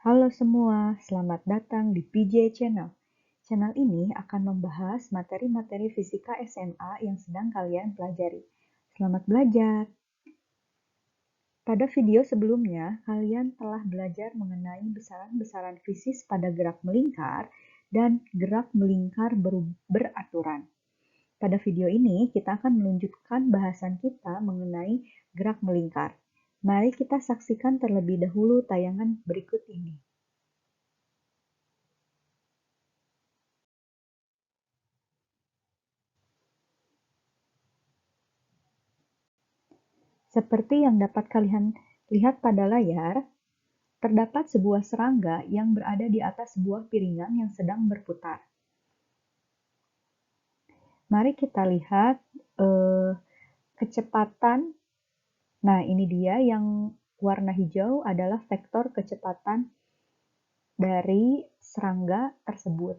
Halo semua, selamat datang di PJ Channel. Channel ini akan membahas materi-materi fisika SMA yang sedang kalian pelajari. Selamat belajar! Pada video sebelumnya, kalian telah belajar mengenai besaran-besaran fisis pada gerak melingkar dan gerak melingkar beraturan. Pada video ini, kita akan melanjutkan bahasan kita mengenai gerak melingkar. Mari kita saksikan terlebih dahulu tayangan berikut ini. Seperti yang dapat kalian lihat pada layar, terdapat sebuah serangga yang berada di atas sebuah piringan yang sedang berputar. Mari kita lihat kecepatan. Nah, ini dia yang warna hijau adalah vektor kecepatan dari serangga tersebut.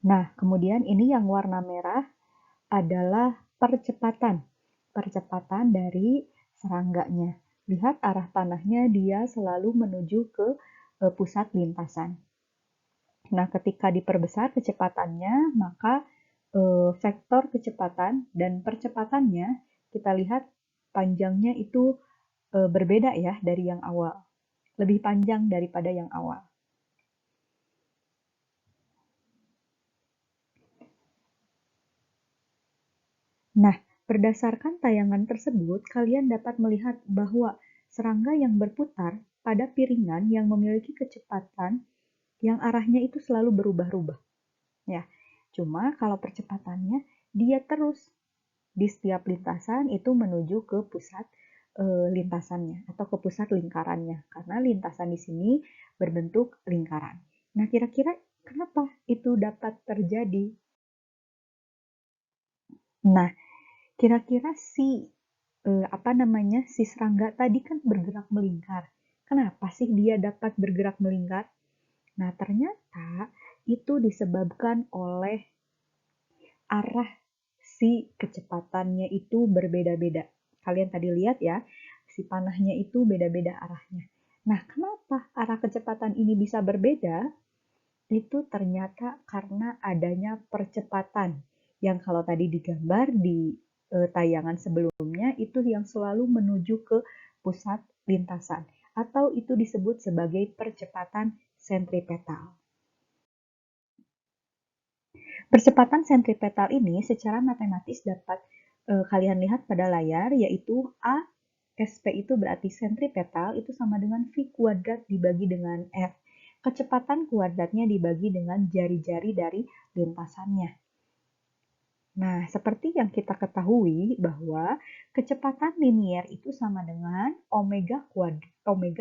Nah, kemudian ini yang warna merah adalah percepatan dari serangganya. Lihat arah panahnya, dia selalu menuju ke pusat lintasan. Nah, ketika diperbesar kecepatannya, maka vektor kecepatan dan percepatannya kita lihat panjangnya itu berbeda ya dari yang awal. Lebih panjang daripada yang awal. Nah, berdasarkan tayangan tersebut, kalian dapat melihat bahwa serangga yang berputar pada piringan yang memiliki kecepatan yang arahnya itu selalu berubah-ubah. Ya, cuma kalau percepatannya dia terus di setiap lintasan itu menuju ke pusat lintasannya atau ke pusat lingkarannya karena lintasan di sini berbentuk lingkaran. Nah, kira-kira kenapa itu dapat terjadi? Nah, kira-kira si serangga tadi kan bergerak melingkar. Kenapa sih dia dapat bergerak melingkar? Nah, ternyata itu disebabkan oleh arah si kecepatannya itu berbeda-beda. Kalian tadi lihat ya, si panahnya itu beda-beda arahnya. Nah, kenapa arah kecepatan ini bisa berbeda? Itu ternyata karena adanya percepatan yang kalau tadi digambar di tayangan sebelumnya itu yang selalu menuju ke pusat lintasan atau itu disebut sebagai percepatan sentripetal. Percepatan sentripetal ini secara matematis dapat kalian lihat pada layar, yaitu A SP itu berarti sentripetal itu sama dengan V kuadrat dibagi dengan F. Kecepatan kuadratnya dibagi dengan jari-jari dari lintasannya. Nah, seperti yang kita ketahui bahwa kecepatan linier itu sama dengan omega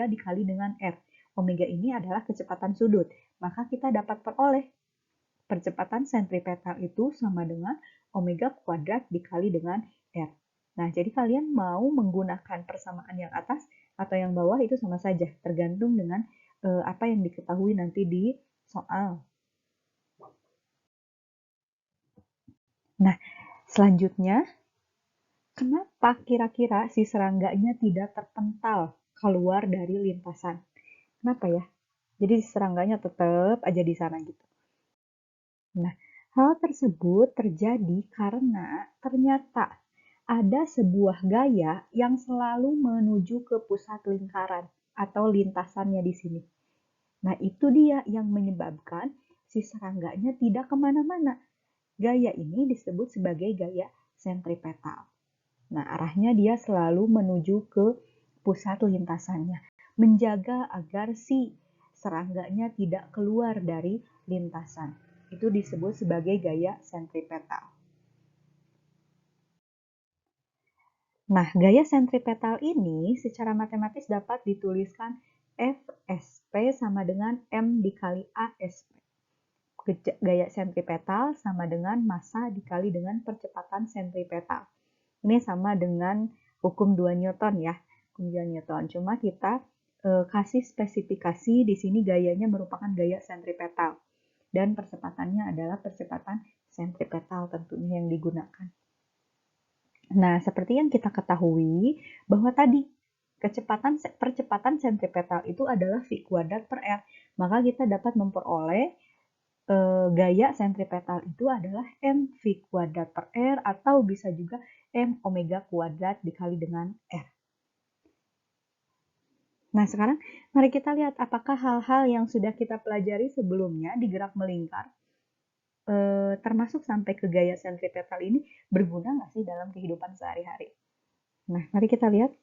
dikali dengan R. Omega ini adalah kecepatan sudut. Maka kita dapat peroleh percepatan sentripetal itu sama dengan omega kuadrat dikali dengan R. Nah, jadi kalian mau menggunakan persamaan yang atas atau yang bawah itu sama saja, tergantung dengan apa yang diketahui nanti di soal. Nah, selanjutnya, kenapa kira-kira si serangganya tidak terpental keluar dari lintasan? Kenapa ya? Jadi serangganya tetap aja di sana gitu. Nah, hal tersebut terjadi karena ternyata ada sebuah gaya yang selalu menuju ke pusat lingkaran atau lintasannya di sini. Nah, itu dia yang menyebabkan si serangganya tidak kemana-mana. Gaya ini disebut sebagai gaya sentripetal. Nah, arahnya dia selalu menuju ke pusat lintasannya, menjaga agar si serangganya tidak keluar dari lintasan. Itu disebut sebagai gaya sentripetal. Nah, gaya sentripetal ini secara matematis dapat dituliskan FSP sama dengan M dikali ASP. Gaya sentripetal sama dengan massa dikali dengan percepatan sentripetal. Ini sama dengan hukum 2 Newton ya, hukum 2 Newton. Cuma kita kasih spesifikasi di sini gayanya merupakan gaya sentripetal dan percepatannya adalah percepatan sentripetal tentunya yang digunakan. Nah, seperti yang kita ketahui bahwa tadi percepatan sentripetal itu adalah V kuadrat per R. Maka kita dapat memperoleh gaya sentripetal itu adalah mv kuadrat per R atau bisa juga m omega kuadrat dikali dengan R. Nah, sekarang mari kita lihat apakah hal-hal yang sudah kita pelajari sebelumnya di gerak melingkar termasuk sampai ke gaya sentripetal ini berguna nggak sih dalam kehidupan sehari-hari? Nah, mari kita lihat.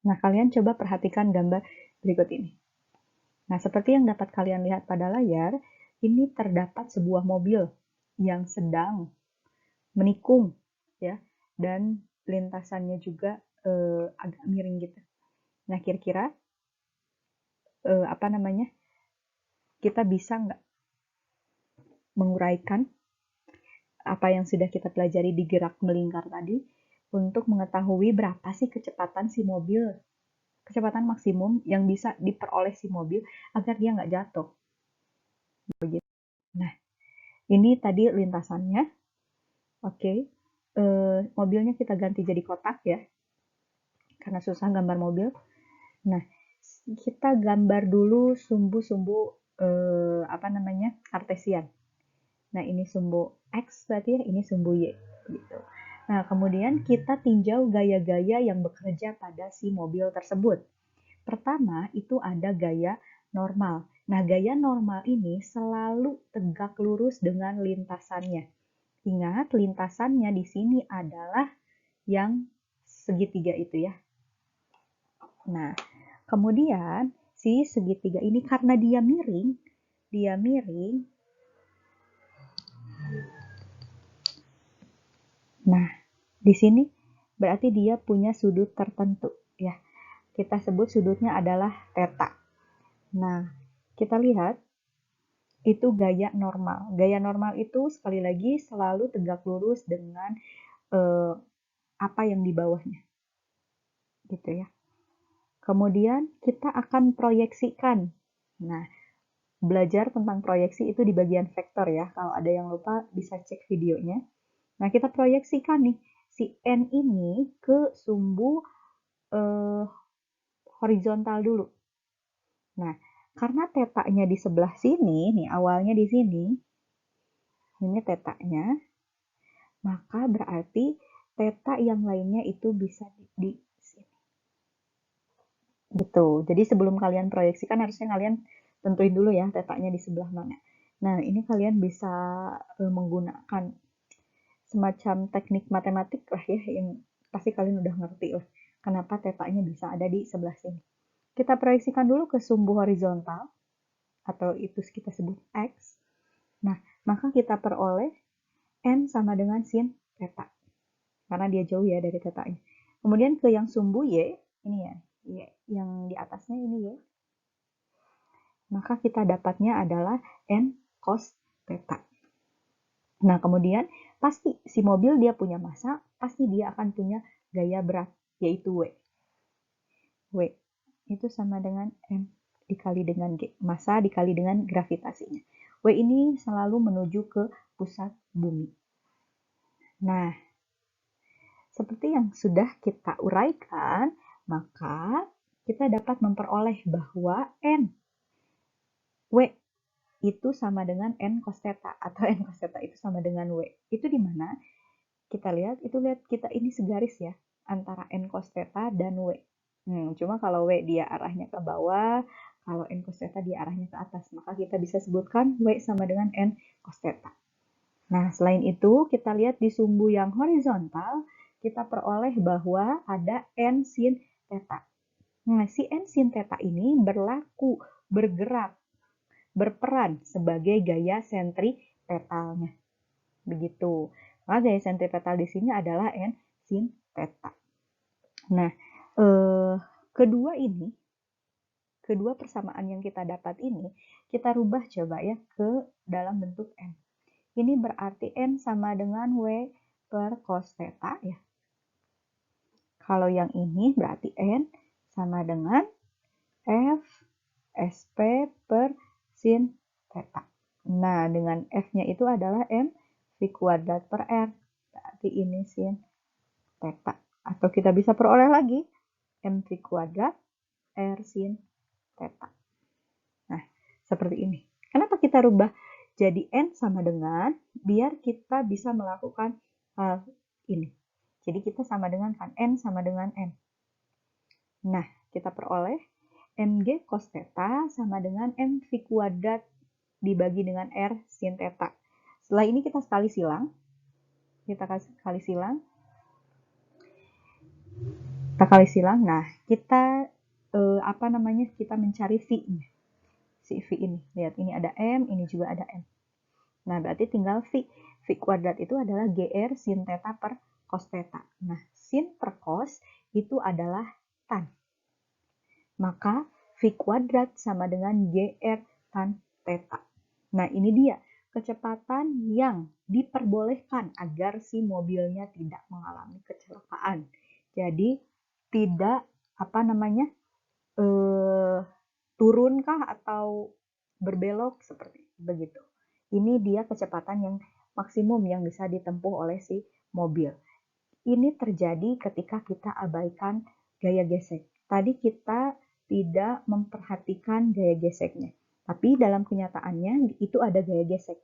Nah, kalian coba perhatikan gambar berikut ini. Nah, seperti yang dapat kalian lihat pada layar, ini terdapat sebuah mobil yang sedang menikung, ya, dan lintasannya juga agak miring gitu. Nah, kira-kira apa namanya? Kita bisa nggak menguraikan apa yang sudah kita pelajari di gerak melingkar tadi untuk mengetahui berapa sih kecepatan si mobil, kecepatan maksimum yang bisa diperoleh si mobil agar dia nggak jatuh. Begitu. Nah, ini tadi lintasannya. Oke. Mobilnya kita ganti jadi kotak ya, karena susah gambar mobil. Nah, kita gambar dulu sumbu-sumbu apa namanya, kartesian. Nah, ini sumbu X berarti ya, ini sumbu Y gitu. Nah, kemudian kita tinjau gaya-gaya yang bekerja pada si mobil tersebut. Pertama, itu ada gaya normal. Nah, gaya normal ini selalu tegak lurus dengan lintasannya. Ingat, lintasannya di sini adalah yang segitiga itu ya. Nah, kemudian si segitiga ini karena dia miring, nah, di sini berarti dia punya sudut tertentu ya. Kita sebut sudutnya adalah theta. Nah, kita lihat itu gaya normal. Gaya normal itu sekali lagi selalu tegak lurus dengan apa yang di bawahnya. Gitu ya. Kemudian kita akan proyeksikan. Nah, belajar tentang proyeksi itu di bagian vektor ya. Kalau ada yang lupa bisa cek videonya. Nah, kita proyeksikan nih si N ini ke sumbu horizontal dulu. Nah, karena tetanya di sebelah sini, nih awalnya di sini, ini tetanya, maka berarti teta yang lainnya itu bisa di sini. Gitu. Jadi sebelum kalian proyeksikan harusnya kalian tentuin dulu ya tetanya di sebelah mana. Nah, ini kalian bisa menggunakan semacam teknik matematik lah ya, yang pasti kalian udah ngerti lah kenapa tetanya bisa ada di sebelah sini. Kita proyeksikan dulu ke sumbu horizontal, atau itu kita sebut X. Nah, maka kita peroleh N sama dengan sin theta, karena dia jauh ya dari tetanya. Kemudian ke yang sumbu Y, ini ya, Y yang di atasnya ini Y, maka kita dapatnya adalah N cos theta. Nah, kemudian pasti si mobil dia punya massa, pasti dia akan punya gaya berat, yaitu W. W itu sama dengan M dikali dengan G, massa dikali dengan gravitasinya. W ini selalu menuju ke pusat bumi. Nah, seperti yang sudah kita uraikan, maka kita dapat memperoleh bahwa N W itu sama dengan N cos theta, atau N cos theta itu sama dengan W. Itu di mana? Kita lihat, itu lihat kita ini segaris ya, antara N cos theta dan W. Cuma kalau W dia arahnya ke bawah, kalau N cos theta dia arahnya ke atas, maka kita bisa sebutkan W sama dengan N cos theta. Nah, selain itu, kita lihat di sumbu yang horizontal, kita peroleh bahwa ada N sin theta. Nah, si N sin theta ini berlaku, bergerak, berperan sebagai gaya sentripetalnya. Begitu. Maka gaya sentripetal di sini adalah N sin theta. Nah, kedua persamaan yang kita dapat ini, kita rubah coba ya ke dalam bentuk N. Ini berarti N sama dengan W per cos theta ya. Kalau yang ini berarti N sama dengan F SP per sin theta. Nah, dengan F-nya itu adalah mv kuadrat per R. Berarti ini sin theta. Atau kita bisa peroleh lagi mv kuadrat R sin theta. Nah, seperti ini. Kenapa kita rubah jadi N sama dengan, biar kita bisa melakukan hal ini. Jadi kita sama dengan kan, N sama dengan N. Nah, kita peroleh mg cos theta sama dengan mv kuadrat dibagi dengan R sin theta. Setelah ini kita kali silang. Kita kali silang. Nah, kita kita mencari V-nya. Si V ini. Lihat, ini ada M, ini juga ada M. Nah, berarti tinggal V. V kuadrat itu adalah GR sin theta per cos theta. Nah, sin per cos itu adalah tan. Maka V kuadrat sama dengan GR tan theta. Nah, ini dia kecepatan yang diperbolehkan agar si mobilnya tidak mengalami kecelakaan. Jadi, tidak turunkah atau berbelok seperti begitu. Ini dia kecepatan yang maksimum yang bisa ditempuh oleh si mobil. Ini terjadi ketika kita abaikan gaya gesek. Tadi kita tidak memperhatikan gaya geseknya, tapi dalam kenyataannya itu ada gaya gesek.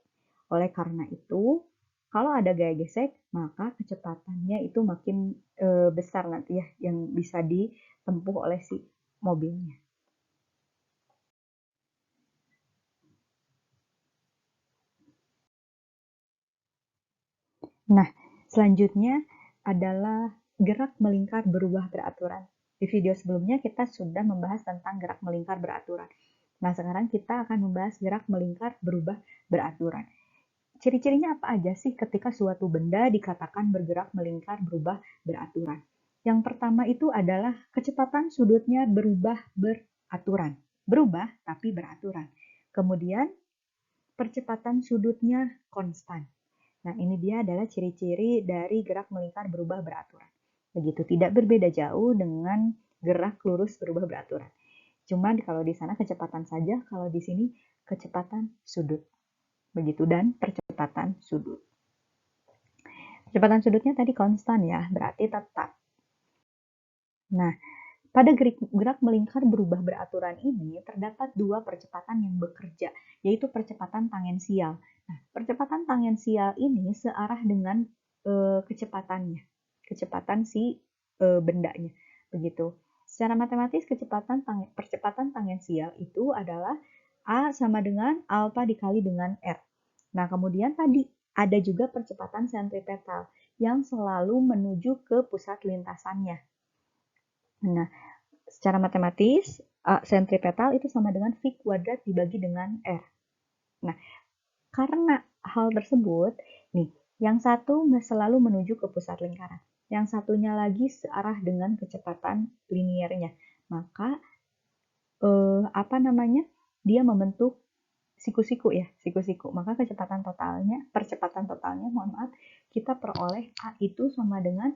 Oleh karena itu, kalau ada gaya gesek, maka kecepatannya itu makin besar nanti ya, yang bisa ditempuh oleh si mobilnya. Nah, selanjutnya adalah gerak melingkar berubah beraturan. Di video sebelumnya kita sudah membahas tentang gerak melingkar beraturan. Nah, sekarang kita akan membahas gerak melingkar berubah beraturan. Ciri-cirinya apa aja sih ketika suatu benda dikatakan bergerak melingkar berubah beraturan? Yang pertama itu adalah kecepatan sudutnya berubah beraturan. Berubah tapi beraturan. Kemudian percepatan sudutnya konstan. Nah, ini dia adalah ciri-ciri dari gerak melingkar berubah beraturan. Begitu, tidak berbeda jauh dengan gerak lurus berubah beraturan. Cuma kalau di sana kecepatan saja, kalau di sini kecepatan sudut. Begitu, dan percepatan sudut. Kecepatan sudutnya tadi konstan ya, berarti tetap. Nah, pada gerak melingkar berubah beraturan ini terdapat dua percepatan yang bekerja, yaitu percepatan tangensial. Nah, percepatan tangensial ini searah dengan kecepatannya, kecepatan si bendanya, begitu. Secara matematis percepatan tangensial itu adalah A sama dengan alfa dikali dengan R. Nah, kemudian tadi ada juga percepatan sentripetal yang selalu menuju ke pusat lintasannya. Nah, secara matematis, sentripetal itu sama dengan V kuadrat dibagi dengan R. Nah, karena hal tersebut, nih, yang satu selalu menuju ke pusat lingkaran. Yang satunya lagi searah dengan kecepatan liniernya. Maka, dia membentuk siku-siku ya, siku-siku. Maka percepatan totalnya, kita peroleh A itu sama dengan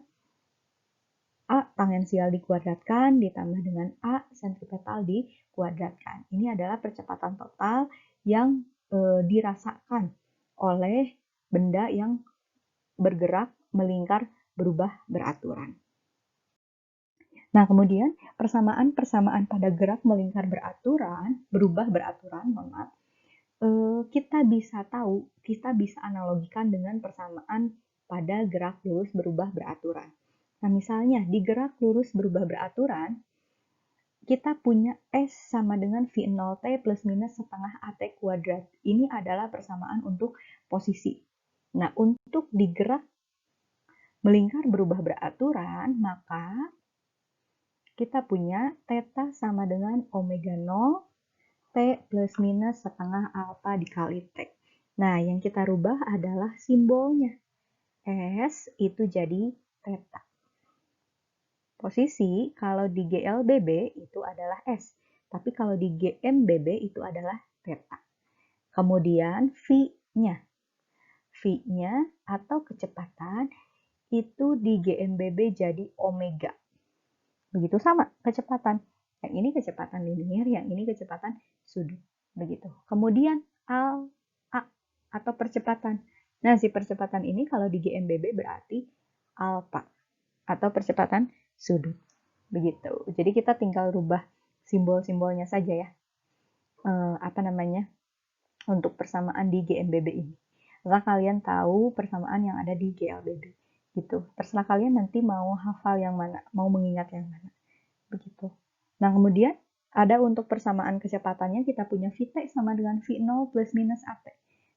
A tangensial dikuadratkan ditambah dengan A sentripetal dikuadratkan. Ini adalah percepatan total yang dirasakan oleh benda yang bergerak, melingkar, berubah beraturan. Nah, kemudian persamaan-persamaan pada gerak melingkar berubah beraturan, kita bisa analogikan dengan persamaan pada gerak lurus berubah beraturan. Nah, misalnya di gerak lurus berubah beraturan, kita punya S sama dengan V0T plus minus setengah AT kuadrat. Ini adalah persamaan untuk posisi. Nah, untuk di gerak melingkar berubah beraturan, maka kita punya θ sama dengan omega 0 T plus minus setengah alfa dikali T. Nah, yang kita rubah adalah simbolnya. S itu jadi θ. Posisi kalau di GLBB itu adalah S, tapi kalau di GMBB itu adalah θ. Kemudian V-nya. V-nya atau kecepatan itu di GMBB jadi omega. Begitu sama kecepatan. Yang ini kecepatan linier, yang ini kecepatan sudut. Begitu. Kemudian al, a, atau percepatan. Nah, si percepatan ini kalau di GMBB berarti alfa atau percepatan sudut. Begitu. Jadi kita tinggal rubah simbol-simbolnya saja ya. Apa namanya? Untuk persamaan di GMBB ini. Maka kalian tahu persamaan yang ada di GLBB. Gitu. Terserah kalian nanti mau hafal yang mana, mau mengingat yang mana. Begitu. Nah, kemudian ada untuk persamaan kecepatannya kita punya Vt sama dengan V0 plus minus At.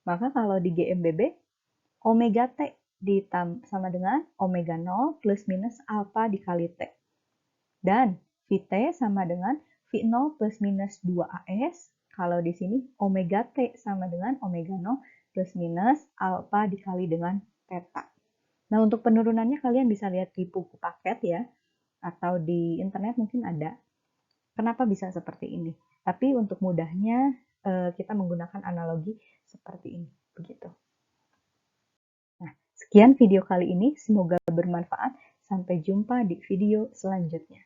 Maka kalau di GMBB, omega T sama dengan omega 0 plus minus alpha dikali T. Dan Vt sama dengan V0 plus minus 2As. Kalau di sini omega T sama dengan omega 0 plus minus alpha dikali dengan theta. Nah, untuk penurunannya kalian bisa lihat di buku paket ya, atau di internet mungkin ada. Kenapa bisa seperti ini? Tapi untuk mudahnya kita menggunakan analogi seperti ini. Begitu. Nah, sekian video kali ini. Semoga bermanfaat. Sampai jumpa di video selanjutnya.